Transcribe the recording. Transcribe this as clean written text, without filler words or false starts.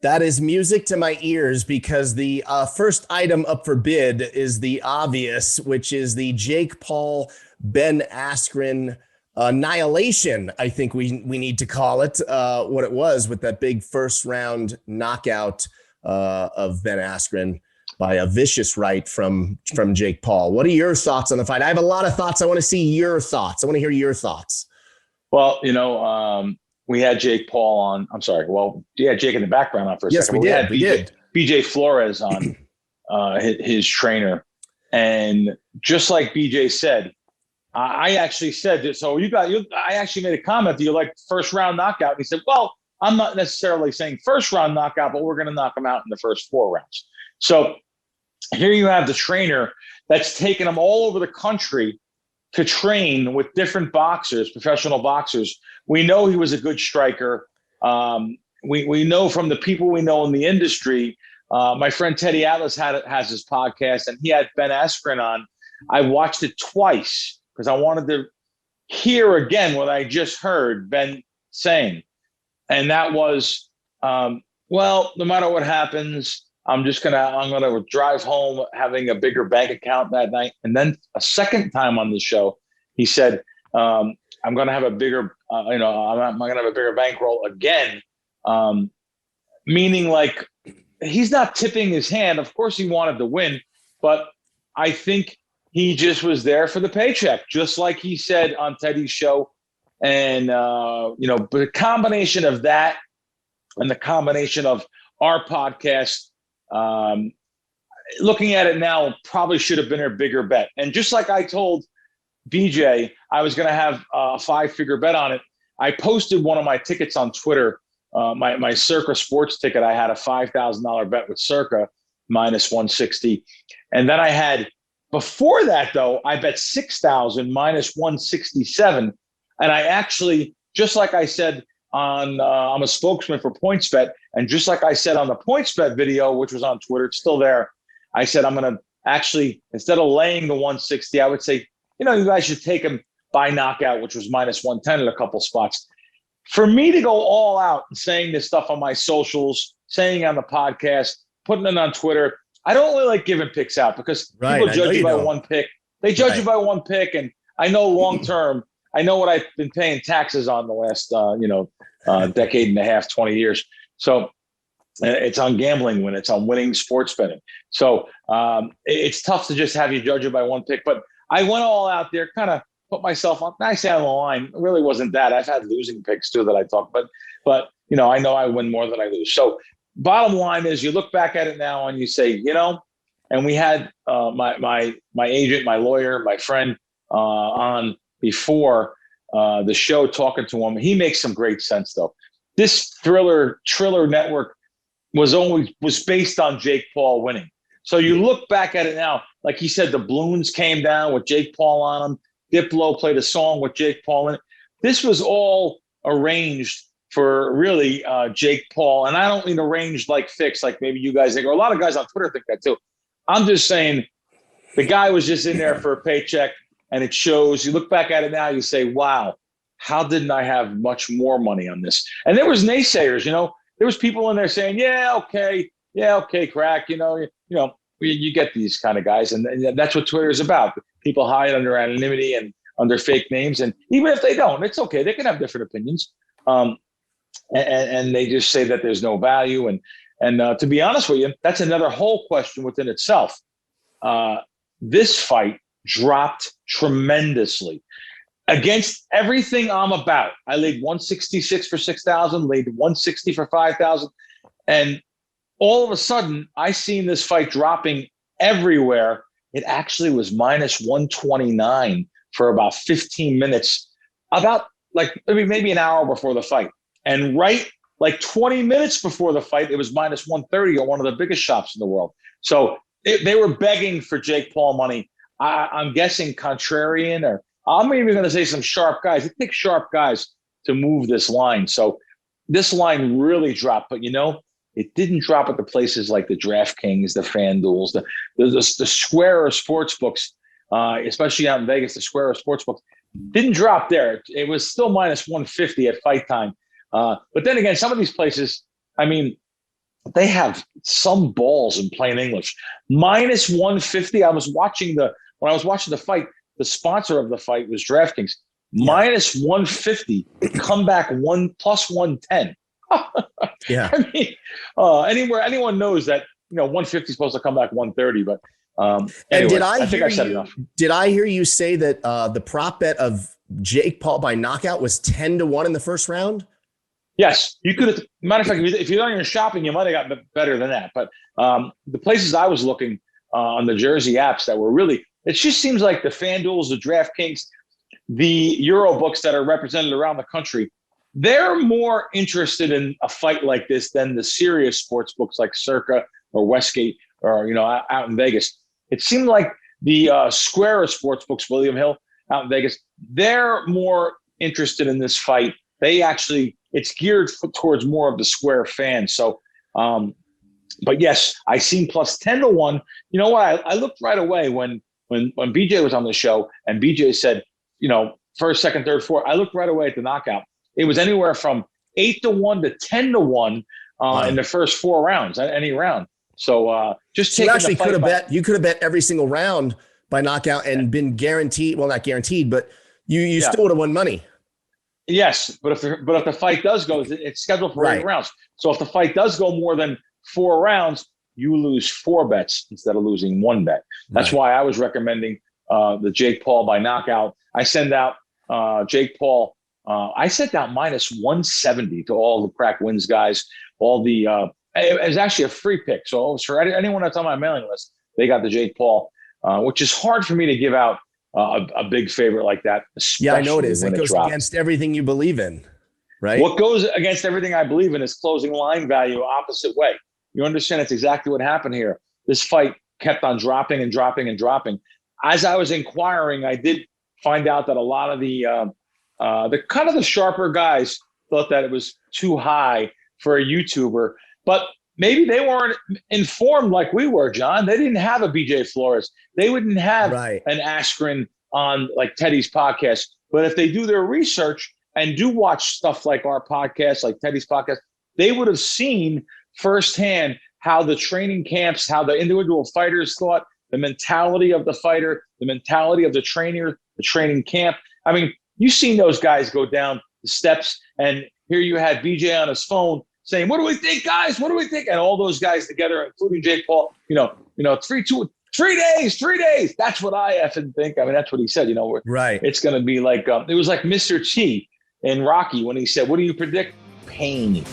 That is music to my ears because the first item up for bid is the obvious, which is the Jake Paul, Ben Askren annihilation. I think we need to call it what it was with that big first round knockout of Ben Askren by a vicious right from Jake Paul. What are your thoughts on the fight? I have a lot of thoughts. I want to see your thoughts. I want to hear your thoughts. Well, we had Jake Paul on. I'm sorry. Well, yeah, Jake in the background on for a second. We did. We did. BJ Flores on his trainer. And just like BJ said, I actually said this. So I actually made a comment that you like first round knockout. And he said, well, I'm not necessarily saying first round knockout, but we're going to knock him out in the first 4 rounds. So here you have the trainer that's taken him all over the country to train with different boxers, professional boxers. We know he was a good striker. We know from the people we know in the industry. My friend Teddy Atlas has his podcast, and he had Ben Askren on. I watched it twice because I wanted to hear again what I just heard Ben saying. And that was, well, no matter what happens, I'm gonna drive home having a bigger bank account that night. And then a second time on the show, he said, I'm gonna have a bigger, I'm gonna have a bigger bankroll again. Meaning like he's not tipping his hand. Of course he wanted to win, but I think he just was there for the paycheck, just like he said on Teddy's show. And, but the combination of that and the combination of our podcast, looking at it now, probably should have been a bigger bet. And just like I told BJ, I was going to have a 5-figure bet on it. I posted one of my tickets on Twitter, my Circa sports ticket. I had a $5,000 bet with Circa minus 160. And then I had, before that though, I bet 6,000 minus 167. And I actually, just like I said on, I'm a spokesman for PointsBet. And just like I said on the PointsBet video, which was on Twitter, it's still there. I said, I'm going to actually, instead of laying the 160, I would say, you guys should take him by knockout, which was minus 110 at a couple spots. For me to go all out and saying this stuff on my socials, saying on the podcast, putting it on Twitter, I don't really like giving picks out because people judge you by one pick. They judge you by one pick. And I know long-term, I know what I've been paying taxes on the last, decade and a half, 20 years. So it's on gambling when it's on winning sports betting. So it's tough to just have you judge it by one pick. But I went all out there, kind of put myself on, I say on the line. It really wasn't that. I've had losing picks too that I talk, but I know I win more than I lose. So bottom line is you look back at it now and you say, and we had my agent, my lawyer, my friend on before the show talking to him. He makes some great sense though. This Triller network was based on Jake Paul winning. So you look back at it now, like he said, the balloons came down with Jake Paul on them. Diplo played a song with Jake Paul in it. This was all arranged for really Jake Paul. And I don't mean arranged like fixed, like maybe you guys think, or a lot of guys on Twitter think that too. I'm just saying the guy was just in there for a paycheck, and it shows. You look back at it now, you say, wow, how didn't I have much more money on this? And there was naysayers, there was people in there saying, yeah, okay, Crack, you get these kind of guys. And that's what Twitter is about. People hide under anonymity and under fake names. And even if they don't, it's okay. They can have different opinions. And they just say that there's no value. And to be honest with you, that's another whole question within itself. This fight dropped tremendously against everything I'm about. I laid 166 for 6,000, laid 160 for 5,000. And all of a sudden, I seen this fight dropping everywhere. It actually was minus 129 for about 15 minutes, about maybe an hour before the fight. And right 20 minutes before the fight, it was minus 130 at one of the biggest shops in the world. So they were begging for Jake Paul money. I'm guessing contrarian, or I'm even going to say some sharp guys. It takes sharp guys to move this line. So this line really dropped. But, it didn't drop at the places like the DraftKings, the FanDuels, the Square sports books, especially out in Vegas, the Square sports books didn't drop there. It was still minus 150 at fight time. But then again, some of these places, I mean, they have some balls in plain English. Minus 150. When I was watching the fight, the sponsor of the fight was DraftKings. Minus 150, comeback plus 110. Yeah. I mean, anyone knows that 150 is supposed to come back 130, but anyway, I think I said enough. Did I hear you say that the prop bet of Jake Paul by knockout was 10-1 in the first round? Yes, you could have. Matter of fact, if you're done your shopping, you might have gotten better than that. But the places I was looking on the Jersey apps that were really, it just seems like the FanDuels, the DraftKings, the Euro books that are represented around the country, they're more interested in a fight like this than the serious sports books like Circa or Westgate or out in Vegas. It seemed like the Square sports books, William Hill out in Vegas, they're more interested in this fight. It's geared towards more of the Square fans. So, but yes, I seen plus 10-1. You know what? I looked right away when BJ was on the show and BJ said, first, second, third, fourth. I looked right away at the knockout. It was anywhere from 8-1 to 10-1 in the first 4 rounds, any round. So just you actually could have bet. You could have bet every single round by knockout and been guaranteed. Well, not guaranteed, but you still would have won money. Yes, but if the fight does go, it's scheduled for 8 rounds. So if the fight does go more than 4 rounds, you lose 4 bets instead of losing 1 bet. That's why I was recommending the Jake Paul by knockout. I send out Jake Paul. I sent out minus 170 to all the Crack Wins guys. All the it was actually a free pick. So for anyone that's on my mailing list, they got the Jake Paul, which is hard for me to give out a big favorite like that. Yeah, I know it is. It goes against everything you believe in, right? What goes against everything I believe in is closing line value opposite way. You understand that's exactly what happened here. This fight kept on dropping and dropping and dropping. As I was inquiring, I did find out that a lot of the kind of the sharper guys thought that it was too high for a YouTuber, but maybe they weren't informed like we were, John. They didn't have a BJ Flores. They wouldn't have an Askren on like Teddy's podcast. But if they do their research and do watch stuff like our podcast, like Teddy's podcast, they would have seen firsthand how the training camps, how the individual fighters thought, the mentality of the fighter, the mentality of the trainer, the training camp. I mean, you've seen those guys go down the steps, and here you had BJ on his phone saying, "What do we think, guys? What do we think?" And all those guys together, including Jake Paul, 3 days. That's what I effing think. I mean, that's what he said. Right. It's going to be like it was like Mr. T in Rocky when he said, "What do you predict? Pain."